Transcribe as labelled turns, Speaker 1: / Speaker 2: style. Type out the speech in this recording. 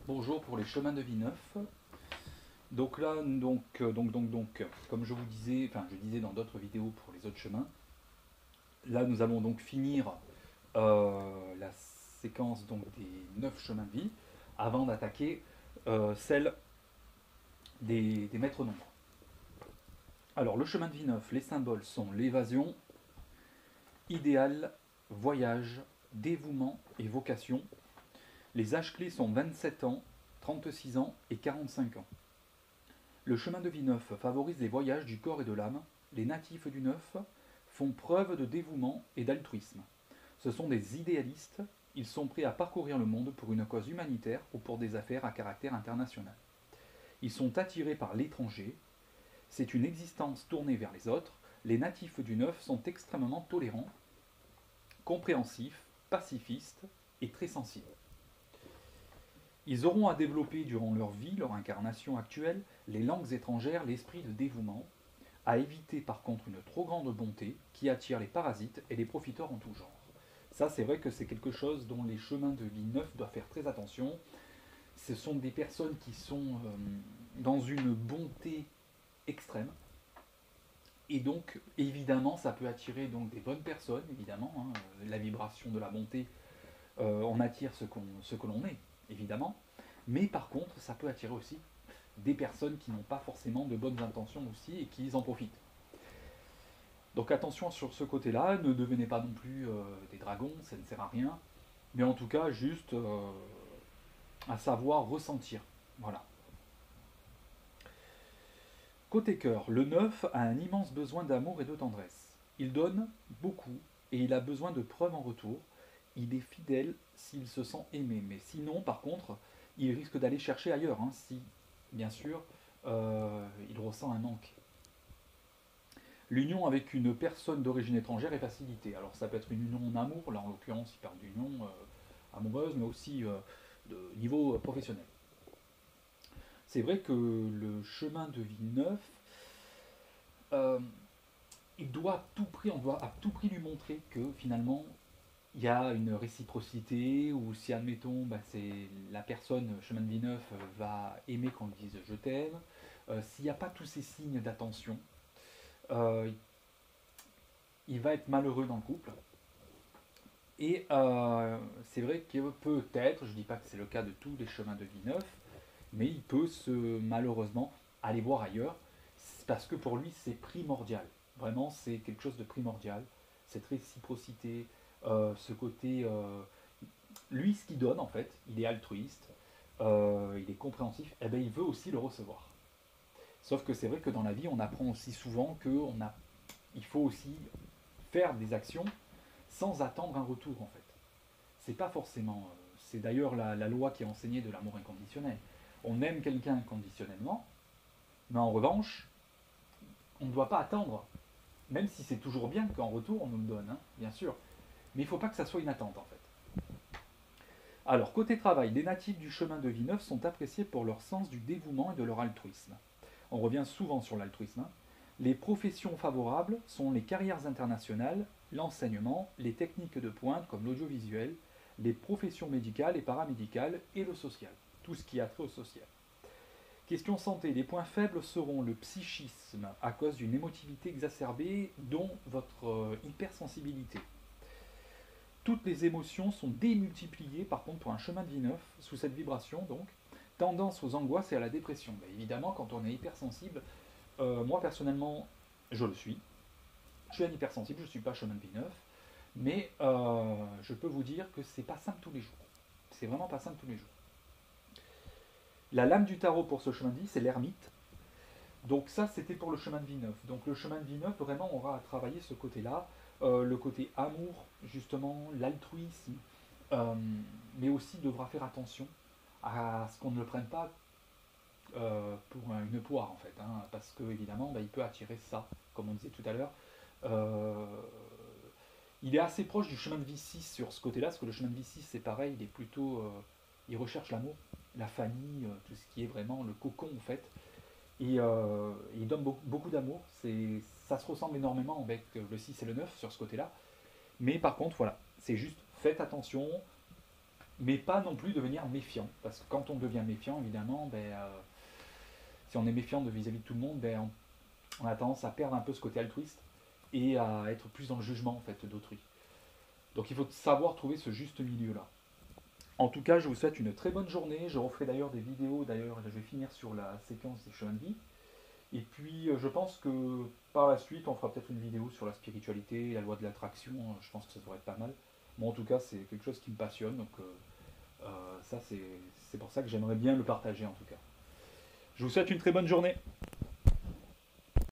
Speaker 1: Bonjour pour les chemins de vie neufs. Donc là, comme je vous disais, enfin je disais dans d'autres vidéos pour les autres chemins, là nous allons donc finir la séquence donc des 9 chemins de vie avant d'attaquer celle des maîtres nombres. Alors le chemin de vie neuf, les symboles sont l'évasion, idéal, voyage, dévouement et vocation. Les âges clés sont 27 ans, 36 ans et 45 ans. Le chemin de vie neuf favorise les voyages du corps et de l'âme. Les natifs du neuf font preuve de dévouement et d'altruisme. Ce sont des idéalistes, ils sont prêts à parcourir le monde pour une cause humanitaire ou pour des affaires à caractère international. Ils sont attirés par l'étranger, c'est une existence tournée vers les autres. Les natifs du neuf sont extrêmement tolérants, compréhensifs, pacifistes et très sensibles. Ils auront à développer durant leur vie, leur incarnation actuelle, les langues étrangères, l'esprit de dévouement, à éviter par contre une trop grande bonté qui attire les parasites et les profiteurs en tout genre. Ça, c'est vrai que c'est quelque chose dont les chemins de vie neufs doivent faire très attention. Ce sont des personnes qui sont dans une bonté extrême. Et donc, évidemment, ça peut attirer donc des bonnes personnes, évidemment. La vibration de la bonté, on attire ce que l'on est, évidemment. Mais par contre, ça peut attirer aussi des personnes qui n'ont pas forcément de bonnes intentions aussi et qui en profitent. Donc attention sur ce côté-là, ne devenez pas non plus des dragons, ça ne sert à rien. Mais en tout cas, juste à savoir ressentir. Voilà. Côté cœur, le 9 a un immense besoin d'amour et de tendresse. Il donne beaucoup et il a besoin de preuves en retour. Il est fidèle s'il se sent aimé. Mais sinon, par contre, il risque d'aller chercher ailleurs, hein, si, bien sûr, il ressent un manque. L'union avec une personne d'origine étrangère est facilitée. Alors ça peut être une union en amour, là en l'occurrence il parle d'union amoureuse, mais aussi de niveau professionnel. C'est vrai que le chemin de vie neuf, euh, il doit à tout prix, on doit à tout prix lui montrer que finalement il y a une réciprocité, ou si admettons c'est la personne chemin de vie neuf va aimer qu'on lui dise je t'aime, s'il n'y a pas tous ces signes d'attention, euh, il va être malheureux dans le couple. Et c'est vrai que peut-être, je ne dis pas que c'est le cas de tous les chemins de vie neufs, mais il peut malheureusement aller voir ailleurs, parce que pour lui c'est primordial. Vraiment, c'est quelque chose de primordial. Cette réciprocité, ce côté. Lui, ce qu'il donne en fait, il est altruiste, il est compréhensif, et bien il veut aussi le recevoir. Sauf que c'est vrai que dans la vie, on apprend aussi souvent il faut aussi faire des actions sans attendre un retour en fait. C'est pas forcément. C'est d'ailleurs la loi qui est enseignée de l'amour inconditionnel. On aime quelqu'un inconditionnellement, mais en revanche, on ne doit pas attendre, même si c'est toujours bien qu'en retour on nous le donne, hein, bien sûr. Mais il ne faut pas que ça soit une attente en fait. Alors, côté travail, les natifs du chemin de vie neuf sont appréciés pour leur sens du dévouement et de leur altruisme. On revient souvent sur l'altruisme. Hein. Les professions favorables sont les carrières internationales, l'enseignement, les techniques de pointe comme l'audiovisuel, les professions médicales et paramédicales et le social. Tout ce qui a trait au social. Question santé, les points faibles seront le psychisme à cause d'une émotivité exacerbée, dont votre hypersensibilité. Toutes les émotions sont démultipliées par contre pour un chemin de vie neuf, sous cette vibration donc. Tendance aux angoisses et à la dépression. Ben, évidemment, quand on est hypersensible, moi personnellement, je le suis. Je suis un hypersensible, je ne suis pas chemin de vie neuf, mais je peux vous dire que c'est pas simple tous les jours. C'est vraiment pas simple tous les jours. La lame du tarot pour ce chemin de vie, c'est l'ermite. Donc ça, c'était pour le chemin de vie neuf. Donc le chemin de vie neuf, vraiment, on aura à travailler ce côté-là, le côté amour, justement, l'altruisme, euh, mais aussi devra faire attention à ce qu'on ne le prenne pas pour une poire, en fait, hein, parce que évidemment, il peut attirer ça, comme on disait tout à l'heure. Euh, il est assez proche du chemin de vie 6 sur ce côté-là, parce que le chemin de vie 6, c'est pareil, il est plutôt... il recherche l'amour, la famille, tout ce qui est vraiment le cocon, en fait. Et il donne beaucoup d'amour. Ça se ressemble énormément avec le 6 et le 9 sur ce côté-là. Mais par contre, voilà, c'est juste faites attention. mais pas non plus devenir méfiant. Parce que quand on devient méfiant, évidemment, si on est méfiant vis-à-vis de tout le monde, on a tendance à perdre un peu ce côté altruiste et à être plus dans le jugement en fait d'autrui. Donc il faut savoir trouver ce juste milieu-là. En tout cas, je vous souhaite une très bonne journée. Je referai d'ailleurs des vidéos. D'ailleurs, je vais finir sur la séquence des chemins de vie. Et puis, je pense que par la suite, on fera peut-être une vidéo sur la spiritualité, la loi de l'attraction. Je pense que ça devrait être pas mal. Bon, en tout cas, c'est quelque chose qui me passionne. Donc, ça, c'est pour ça que j'aimerais bien le partager, en tout cas. Je vous souhaite une très bonne journée.